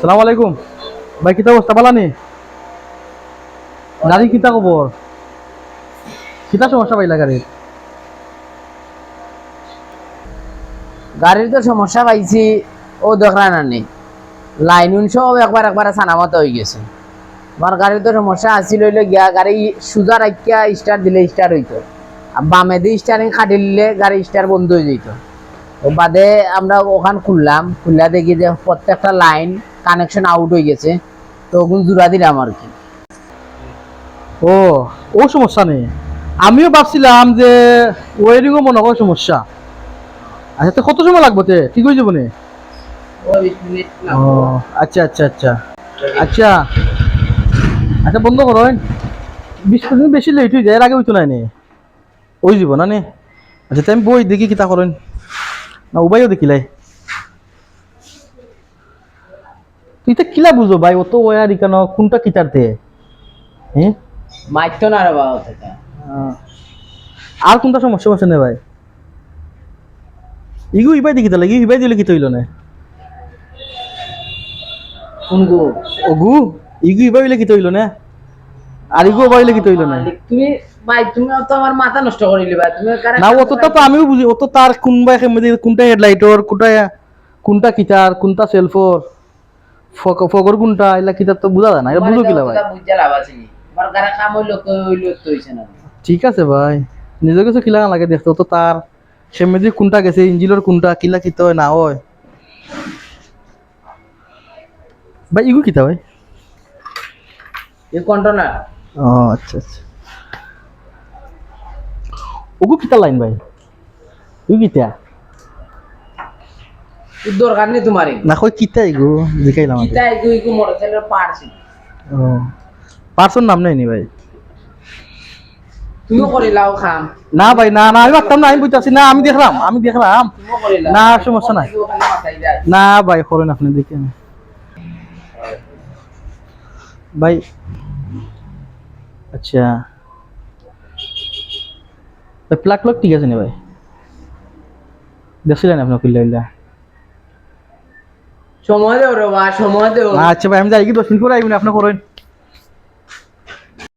সালাম আলাইকুম ভাই, কিতা অবস্থা ভালো নি? গাড়ি কিতা খবর? কিতা সমস্যা পাইলা গাড়ির? গাড়ির তো সমস্যা পাইছি, ও দেখরা না নেই লাইন সব একবার একবার সানামত হয়ে গেছে। আমার গাড়ির তো সমস্যা আসছিল হইলে গিয়া গাড়ি সুজা রাখিয়া স্টার্ট দিলে স্টার্ট হইতো, আর বামে দিয়ে স্টারিং খাটি দিলে গাড়ি স্টার্ট বন্ধ হয়ে যেত। ও বাদে আমরা ওখান খুললা দেখি যে প্রত্যেকটা লাইন কানেকশন আউট হয়ে গেছে, তো ওখান জোড়া দিলাম আর কি। ও ও সমস্যা নেই, আমিও ভাবছিলাম যে ওয়ারিংও মনে হয় সমস্যা। আচ্ছা, তো কত সময় লাগবে তে ঠিক হয়ে যাবো নে? ও আচ্ছা আচ্ছা আচ্ছা আচ্ছা আচ্ছা, বন্ধ করেন। 20 মিনিট বেশি লেট হয়ে যায়, এর আগে হইতো না নে, ওই যাব না নে। আচ্ছা, তাই আমি বই দেখি কিতা করেন না, উবাইও দেখিলাই। তুই তো কিলা বুঝো ভাই, অত ওয়ার ইকানো কোনটা কিতারতে? হ্যাঁ, মাইতো না রে বাবা থেকে। আর কোনটা সমস্যা আছে না ভাই? ইগু ইবাই দেখি তাহলে, ইবাই দিলে কি তৈল না? কোনগো ওগু ইগু ইবাই হইলে কি তৈল না? আর ইগু বাইলে কি তৈল না? তুমি ভাই, তুমি তো আমার মাথা নষ্ট করিলি ভাই, তুমি না, অতটা তো আমিও বুঝি, অত তার কোনবা কোনটা হেডলাইটর, কোনটা কিতার, কোনটা সেলফর, ফগর কোনটা, এলা কিতার তো বুঝা যায় না, এটা বুঝো কিলা ভাই? বুঝা লাভ আছে নি, আমার গাড়ি কাম হইলো তো হইছে না। ঠিক আছে ভাই, নিজের কাছে কিলা লাগে দেখতে, অত তার সেমেদি কোনটা গেছে, ইঞ্জিনের কোনটা কিলা কিতা হয় না হয় ভাই। ইগু কিতা ভাই? এই কন্ট্রোলার। ও আচ্ছা আচ্ছা, ওগু কিতা লাইন ভাই? ইগু কিতা দরকার নেই তোমার, না কই কিতা ইগু দেখাইলাম আগে। কিতা ইগু মোটরসাইকেলের পার্টস। ও পার্সন নাম নাই নি ভাই? তুমিও করিলাও খাম। না ভাই, না না, আমি পারতাম না, আমি বুঝতে না, আমি দেখলাম তুমিও করিলাও না, সমস্যা নাই। ওখানে মাথায় যায়। না ভাই, করেন আপনি দেখেন ভাই। আচ্ছা, প্লাগ প্লাগ ঠিক আছে নি ভাই? দেখছিলেন আপনি কিল্লা? সময় দেও রে বা, সময় দেও। আচ্ছা ভাই, আমি যাই কি 10 মিনিট পরে আইবেন, আপনি করেন।